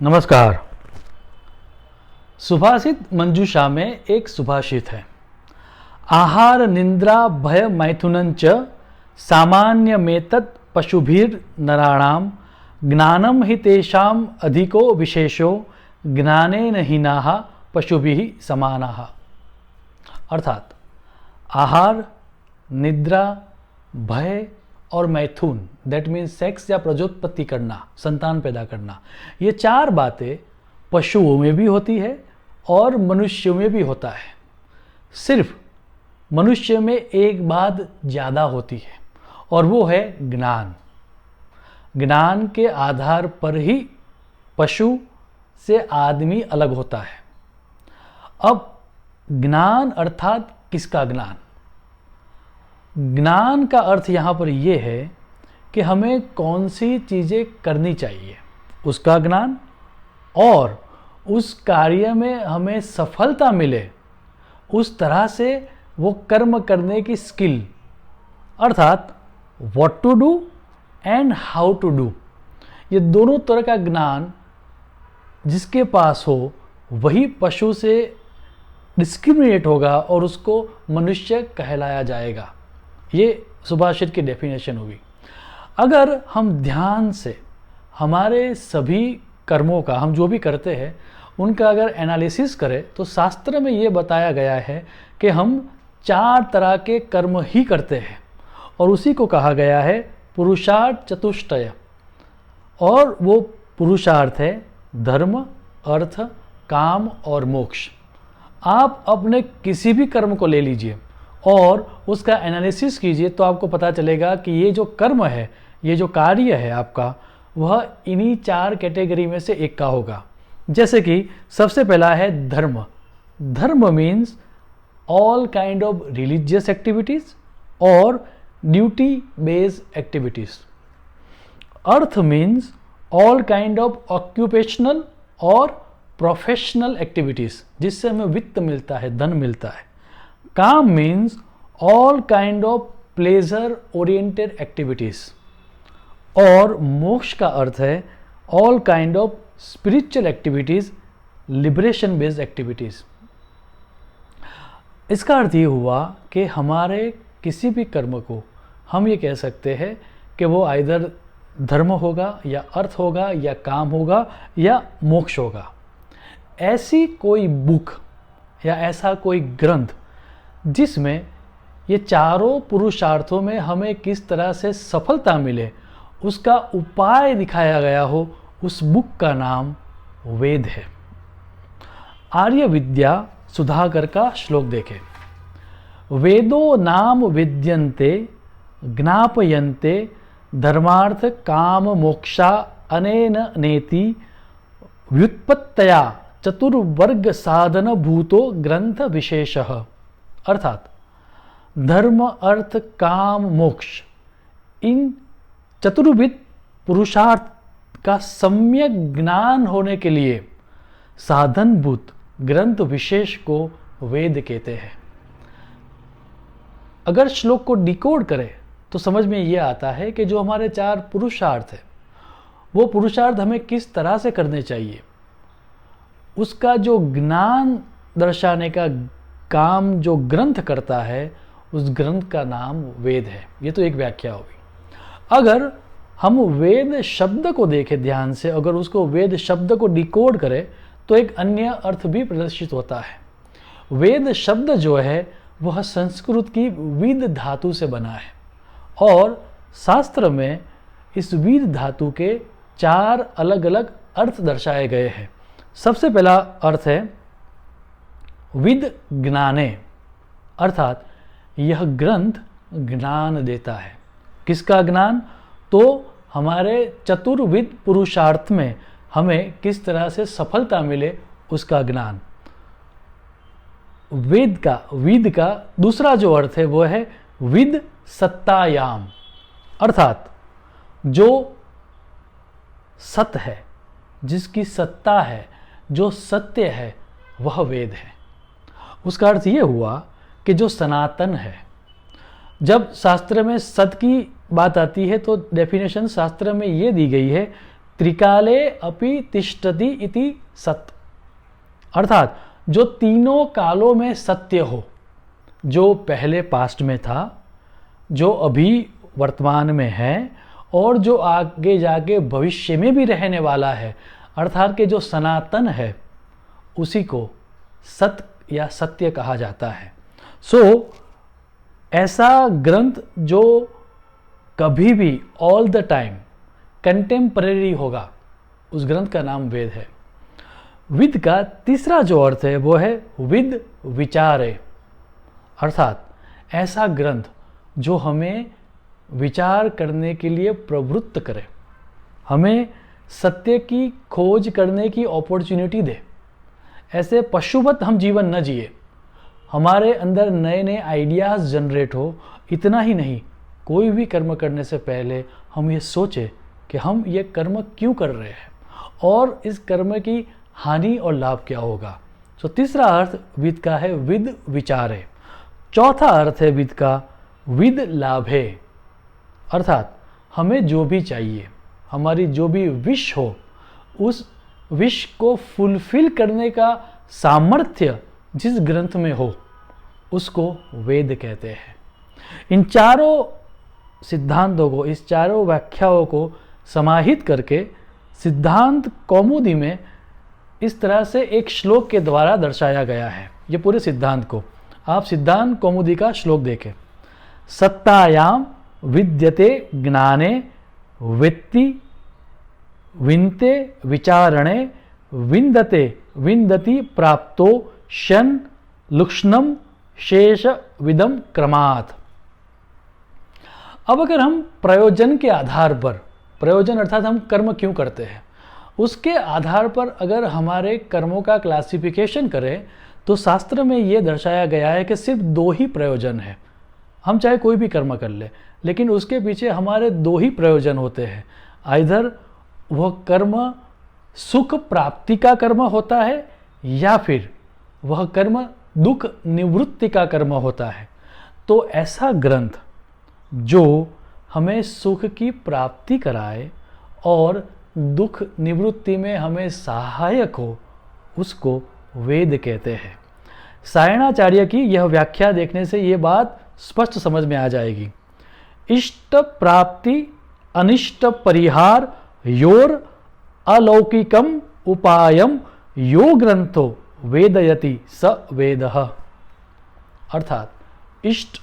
नमस्कार। सुभाषित मंजूषा में एक सुभाषित है, आहार निंद्रा भय मैथुनं च सामान्यमेतत् पशुभिर नराणाम ज्ञानम हि तेषाम अधिको विशेषो ज्ञानेन हीनाः पशुभिः समानाः। अर्थात आहार, निद्रा, भय और मैथुन, दैट मीन्स सेक्स या प्रजोत्पत्ति करना, संतान पैदा करना, ये चार बातें पशुओं में भी होती है और मनुष्यों में भी होता है। सिर्फ मनुष्य में एक बात ज़्यादा होती है और वो है ज्ञान। ज्ञान के आधार पर ही पशु से आदमी अलग होता है। अब ज्ञान अर्थात किसका ज्ञान? ज्ञान का अर्थ यहाँ पर यह है कि हमें कौन सी चीज़ें करनी चाहिए, उसका ज्ञान, और उस कार्य में हमें सफलता मिले उस तरह से वो कर्म करने की स्किल, अर्थात what to do and how to do, ये दोनों तरह का ज्ञान जिसके पास हो वही पशु से डिस्क्रिमिनेट होगा और उसको मनुष्य कहलाया जाएगा। ये सुभाषित की डेफिनेशन हुई। अगर हम ध्यान से हमारे सभी कर्मों का, हम जो भी करते हैं उनका अगर एनालिसिस करें तो शास्त्र में ये बताया गया है कि हम चार तरह के कर्म ही करते हैं और उसी को कहा गया है पुरुषार्थ चतुष्टय। और वो पुरुषार्थ है धर्म, अर्थ, काम और मोक्ष। आप अपने किसी भी कर्म को ले लीजिए और उसका एनालिसिस कीजिए तो आपको पता चलेगा कि ये जो कर्म है, ये जो कार्य है आपका, वह इन्हीं चार कैटेगरी में से एक का होगा। जैसे कि सबसे पहला है धर्म। धर्म means all kind of religious activities और ड्यूटी बेस्ड एक्टिविटीज। अर्थ means all kind of occupational और प्रोफेशनल एक्टिविटीज जिससे हमें वित्त मिलता है, धन मिलता है। काम means all kind of pleasure oriented activities. और मोक्ष का अर्थ है all kind of spiritual activities, liberation based activities. इसका अर्थ ये हुआ कि हमारे किसी भी कर्म को हम ये कह सकते हैं कि वो आइदर धर्म होगा या अर्थ होगा या काम होगा या मोक्ष होगा। ऐसी कोई बुक या ऐसा कोई ग्रंथ जिसमें ये चारों पुरुषार्थों में हमें किस तरह से सफलता मिले उसका उपाय दिखाया गया हो, उस बुक का नाम वेद है। आर्य विद्या सुधाकर का श्लोक देखें। वेदो नाम विद्यन्ते ज्ञापयन्ते धर्मार्थ काम मोक्षा अनेन नेति व्युत्पत्तया चतुर्वर्ग साधन भूतो ग्रंथ विशेषः। अर्थात धर्म, अर्थ, काम, मोक्ष, इन चतुर्विध पुरुषार्थ का सम्यक ज्ञान होने के लिए साधनभूत ग्रंथ विशेष को वेद कहते हैं। अगर श्लोक को डिकोड करें तो समझ में ये आता है कि जो हमारे चार पुरुषार्थ है वो पुरुषार्थ हमें किस तरह से करने चाहिए, उसका जो ज्ञान दर्शाने का काम जो ग्रंथ करता है उस ग्रंथ का नाम वेद है। ये तो एक व्याख्या हुई। अगर हम वेद शब्द को देखें ध्यान से, अगर उसको वेद शब्द को डिकोड करें तो एक अन्य अर्थ भी प्रदर्शित होता है। वेद शब्द जो है वह संस्कृत की विद धातु से बना है और शास्त्र में इस विद धातु के चार अलग अलग अर्थ दर्शाए गए हैं। सबसे पहला अर्थ है विद ज्ञाने, अर्थात यह ग्रंथ ज्ञान देता है। किसका ज्ञान? तो हमारे चतुर्विध पुरुषार्थ में हमें किस तरह से सफलता मिले उसका ज्ञान। वेद का दूसरा जो अर्थ है वो है विद सत्तायाम, अर्थात जो सत्य है, जिसकी सत्ता है, जो सत्य है वह वेद है। उसका अर्थ ये हुआ कि जो सनातन है। जब शास्त्र में सत्य की बात आती है तो डेफिनेशन शास्त्र में ये दी गई है त्रिकाले अपि तिष्ठति इति सत्, अर्थात जो तीनों कालों में सत्य हो, जो पहले पास्ट में था, जो अभी वर्तमान में है और जो आगे जाके भविष्य में भी रहने वाला है, अर्थात कि जो सनातन है, उसी को सत्य या सत्य कहा जाता है। ऐसा ग्रंथ जो कभी भी ऑल द टाइम कंटेम्परेरी होगा, उस ग्रंथ का नाम वेद है। विद का तीसरा जो अर्थ है वो है विद विचारे, अर्थात ऐसा ग्रंथ जो हमें विचार करने के लिए प्रवृत्त करे, हमें सत्य की खोज करने की अपॉर्चुनिटी दे। ऐसे पशुवत हम जीवन न जिए, हमारे अंदर नए नए आइडियाज़ जनरेट हो। इतना ही नहीं, कोई भी कर्म करने से पहले हम ये सोचें कि हम ये कर्म क्यों कर रहे हैं और इस कर्म की हानि और लाभ क्या होगा। तीसरा अर्थ विद का है विद विचारे। चौथा अर्थ है विद का विद लाभे, अर्थात हमें जो भी चाहिए, हमारी जो भी विश हो, उस विश को फुलफिल करने का सामर्थ्य जिस ग्रंथ में हो, उसको वेद कहते हैं। इन चारों सिद्धांतों को, इस चारों व्याख्याओं को समाहित करके सिद्धांत कौमुदी में इस तरह से एक श्लोक के द्वारा दर्शाया गया है। ये पूरे सिद्धांत को आप सिद्धांत कौमुदी का श्लोक देखें। सत्तायाम विद्यते ज्ञाने वेत्ति विन्ते विचारणे विन्दते विन्दति प्राप्तो शन लुक्ष्णम शेष विदम क्रमात्। अब अगर हम प्रयोजन के आधार पर, प्रयोजन अर्थात हम कर्म क्यों करते हैं, उसके आधार पर अगर हमारे कर्मों का क्लासिफिकेशन करें तो शास्त्र में ये दर्शाया गया है कि सिर्फ दो ही प्रयोजन है। हम चाहे कोई भी कर्म कर ले, लेकिन उसके पीछे हमारे दो ही प्रयोजन होते हैं। आइदर वह कर्म सुख प्राप्ति का कर्म होता है या फिर वह कर्म दुख निवृत्ति का कर्म होता है। तो ऐसा ग्रंथ जो हमें सुख की प्राप्ति कराए और दुख निवृत्ति में हमें सहायक हो, उसको वेद कहते हैं। सायणाचार्य की यह व्याख्या देखने से ये बात स्पष्ट समझ में आ जाएगी। इष्ट प्राप्ति अनिष्ट परिहार योर अलौकिकम उपायम यो ग्रंथो वेदयति स वेदः, अर्थात इष्ट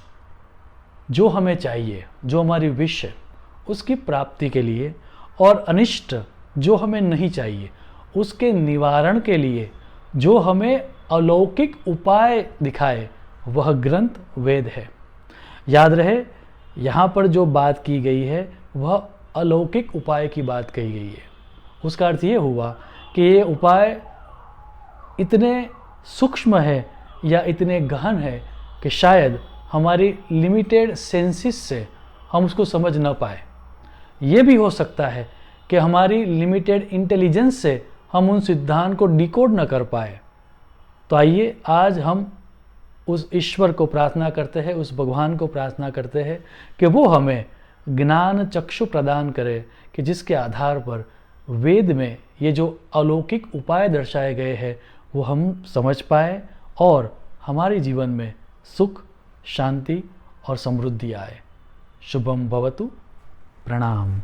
जो हमें चाहिए, जो हमारी विश है, उसकी प्राप्ति के लिए, और अनिष्ट जो हमें नहीं चाहिए, उसके निवारण के लिए जो हमें अलौकिक उपाय दिखाए, वह ग्रंथ वेद है। याद रहे, यहाँ पर जो बात की गई है वह अलौकिक उपाय की बात कही गई है। उसका अर्थ ये हुआ कि ये उपाय इतने सूक्ष्म है या इतने गहन है कि शायद हमारी लिमिटेड सेंसेस से हम उसको समझ न पाए। ये भी हो सकता है कि हमारी लिमिटेड इंटेलिजेंस से हम उन सिद्धांत को डिकोड न कर पाए। तो आइए आज हम उस ईश्वर को प्रार्थना करते हैं, उस भगवान को प्रार्थना करते हैं कि वो हमें ज्ञान चक्षु प्रदान करे, कि जिसके आधार पर वेद में ये जो अलौकिक उपाय दर्शाए गए हैं वो हम समझ पाए और हमारे जीवन में सुख, शांति और समृद्धि आए। शुभम भवतु। प्रणाम।